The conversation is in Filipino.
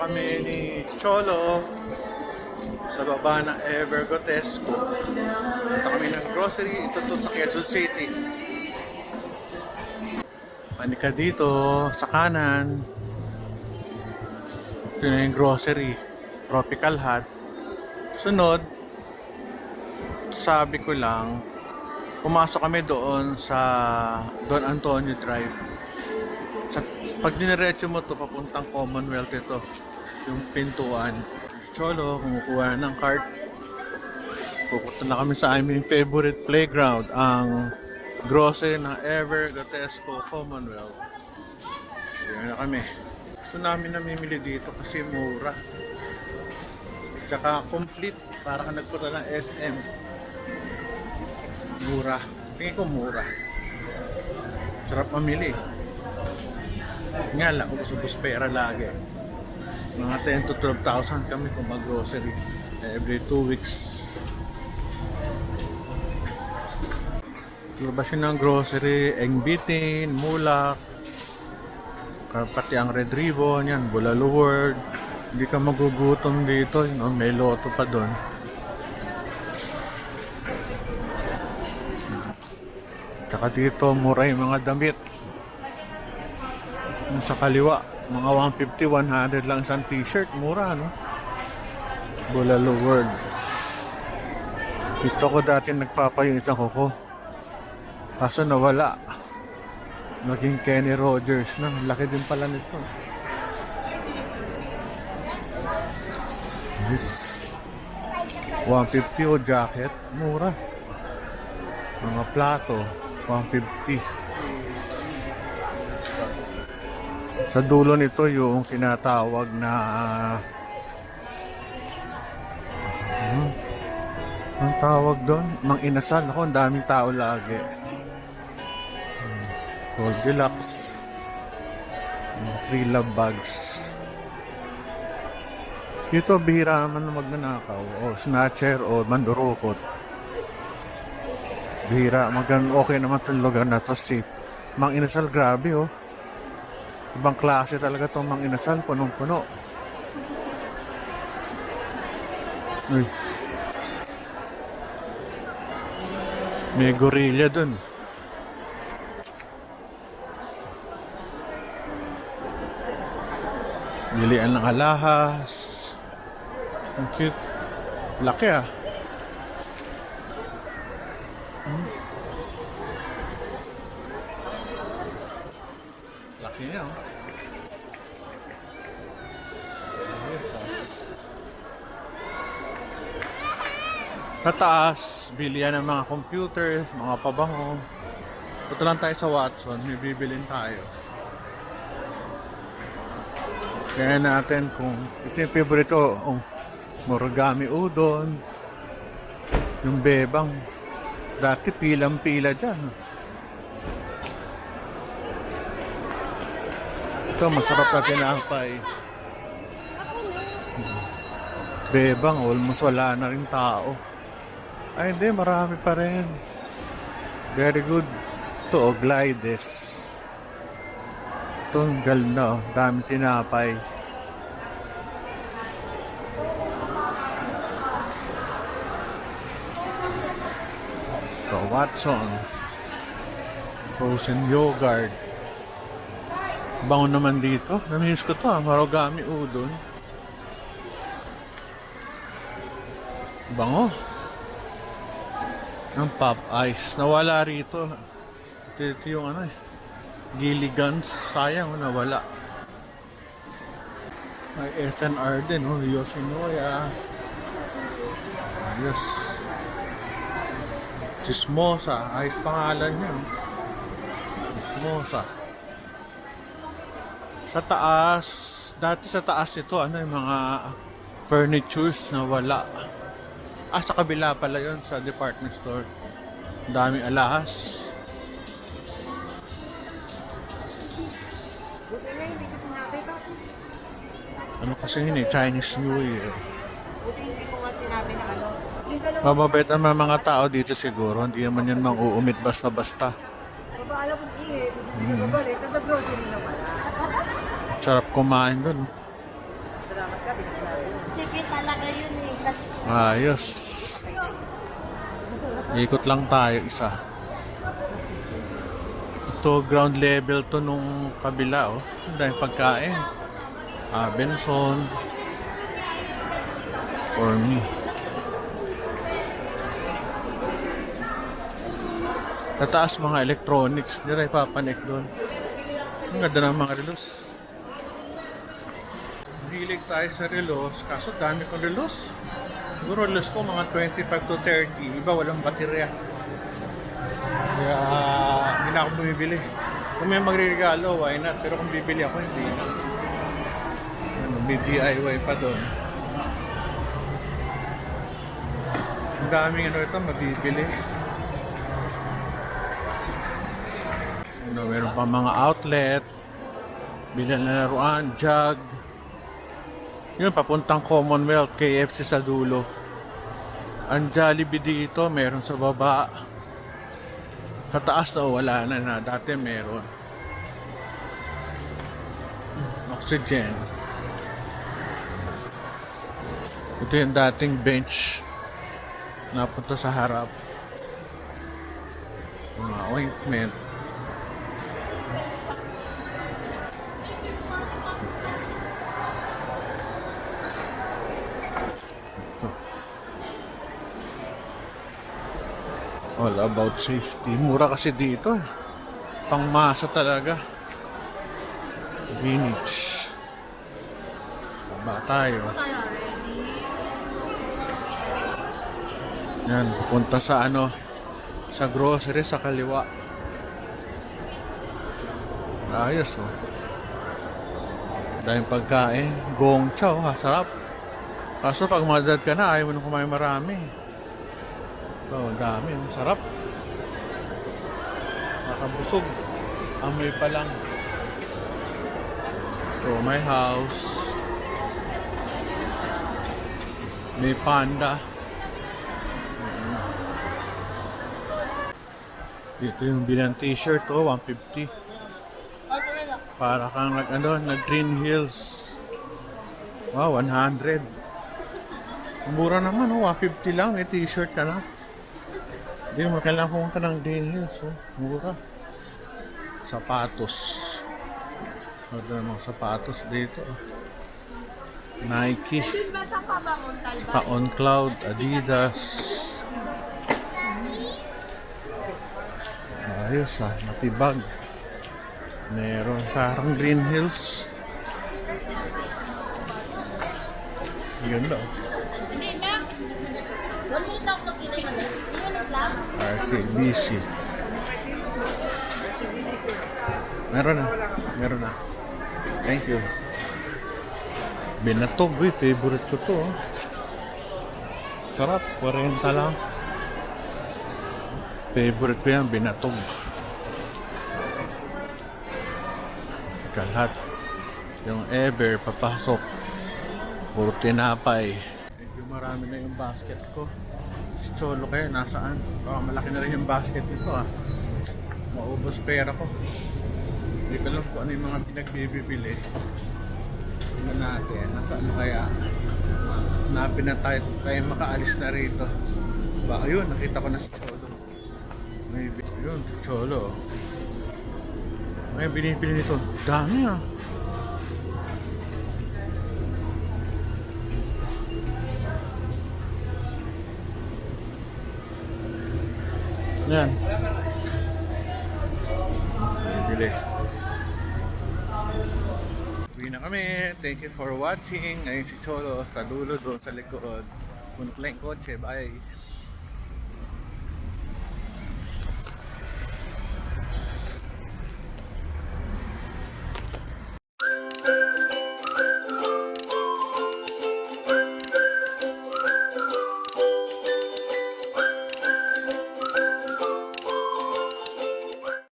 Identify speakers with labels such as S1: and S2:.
S1: kami ni Cholo sa baba ng Evergotesco. Punta kami ng grocery. Ito to sa Quezon City. Panika dito sa kanan. Ito na yung grocery. Tropical Hut. Sunod, sabi ko lang, pumasok kami doon sa Don Antonio Drive. Pag diniretso mo to papuntang Commonwealth, ito yung pintuan. Cholo, kumukuha ng cart. Pupunta na kami sa aming favorite playground, ang grocery ng Evergotesco Commonwealth. Diyan na kami. Gusto namin namimili dito kasi mura. Tsaka complete, para ka nagpunta ng SM. Mura. Tingin ko mura. Sarap mamili. Nga lang, ubus-ubus pera lagi. Mga 10 to 12,000 kami kung mag-grocery every 2 weeks. Labas yun ng grocery, Engbitin, Mulak, pati ang Red Ribbon, yan, Bulalo World. Hindi ka magugutom dito, you know, may loto pa doon. Tsaka dito, mura yung mga damit. Yung sa kaliwa, mga 150, 100 lang isang t-shirt, mura, no? Bulalo World. Dito ko dati nagpapayunit ang kuko. Kaso nawala. Naging Kenny Rogers na. Laki din pala nito. This 150 o jacket. Mura. Mga plato. 150. Sa dulo nito yung tinatawag na ang tawag doon? Mang inasal. Ako, ang daming tao lagi. Goldilocks. Free love bags. Dito, bihira man magnanakaw. O snatcher o mandurukot. Bihira. Okay naman itong lugar na to. Si Mang Inasal, grabe oh. Ibang klase talaga itong Mang Inasal. Punong-puno. Uy. May gorilla dun. Bilian ng alahas. Ang cute. Laki ah. Laki niya oh. Sa taas, bilian ng mga computer, mga pabango. Punta lang tayo sa Watson, may bibilin tayo. Kaya natin kung ito yung favorite ko, Morogami Udon, yung bebang. Dati pilang-pila dyan. Ito, masarap na tinapay. Bebang, almost wala na rin tao. Ay hindi, marami pa rin. Very good. Ito, Glides. Ito, ang ganda. Dami tinapay. Ito, Watson. Frozen yogurt. Bango naman dito. Namiss ko ito, Morogami Udon. Bango. Ang Pop Ice. Nawala rito. Ito yung ano eh. Gilligans. Sayang, nawala. May SNR din, oh. Yoshinoya. Yes. Chismosa. Ayos pangalan niya. Chismosa. Sa taas. Dati sa taas ito, ano yung mga furnitures na wala. Sa kabila pala yon sa department store. Daming alahas. Ano kasi yun eh, Chinese New Year. Mababait naman mga tao dito siguro. Hindi naman yan mang-uumit basta-basta.
S2: Babala kong ihit. Babalik. Nag-grocery na pala.
S1: Sarap kumain dun.
S2: Salamat ka, di ka sinabi.
S3: Sige talaga yun eh. Kasi
S1: Ayos. Ikot lang tayo isa. Ito ground level to nung kabila oh. Ang daming pagkain. Benson. For me. Sa taas mga electronics. Hindi tayo papanik doon. Ang ganda ng mga relos. Hilig tayo sa relos. Kaso dami kong relos. Siguro relos ko mga 25 to 30. Iba walang baterya. Kaya hindi na ako bumibili. Kung may magregalo, why not? Pero kung bibili ako, hindi na. Ano, may DIY pa doon. Ang daming ano ito, mabibili. Ano, meron pa mga outlet. Bilan na laruan, jug. Yun, papuntang Commonwealth, KFC sa dulo. Ang Jollibee dito, meron sa baba. Sa taas na wala na. Dati meron. Oxygen. Ito yung dating bench. Napunta sa harap. Mga ointment. All about safety. Mura kasi dito. Pangmasa talaga. Vintage. Baba tayo. Yan, pupunta sa ano, sa grocery sa kaliwa. Ayos oh. Dahil pagkain. Gong chow ha, sarap. Kaso pag madad ka na, ayaw mo na kumain marami. Oh, dami. Sarap. Nakabusog. Amoy pa lang. So, my house. May panda. Dito yung bilang t-shirt. Oh, 150. Para kang nag Green Hills. Wow, 100. Mura naman. Oh, 150 lang. May t-shirt ka na. Hindi mo kailangan pumunta ng Green Hills. Oh. Mura. Sapatos. Ano mga sapatos dito. Nike. Sa On Cloud. Adidas. Ayos ah. Matibag. Meron parang Green Hills. Ganda oh. RCBC. Meron na. Thank you. Binatog, favorite ko to. Oh. Sarap, 40 lang. Favorite ko yan, binatog. Lahat. Yung ever, papasok. Puro tinapay. Medyo marami na yung basket ko. Si Cholo kayo, nasaan? Baka malaki na rin yung basket nito ah. Maubos pera ko. Hindi ko alam kung ano yung mga pinagbibili. Tingnan natin. Nasaan kaya? Hanapin na tayo makaalis na rito. Ba, ayun, nakita ko na si Cholo. Maybe, yun, si Cholo. May binipili nito. Dami ah. Yan. Bibili. Uwi na kami. Thank you for watching. Ayun si Cholo sa dulo doon sa likod. Punok lang yung kotse. Bye.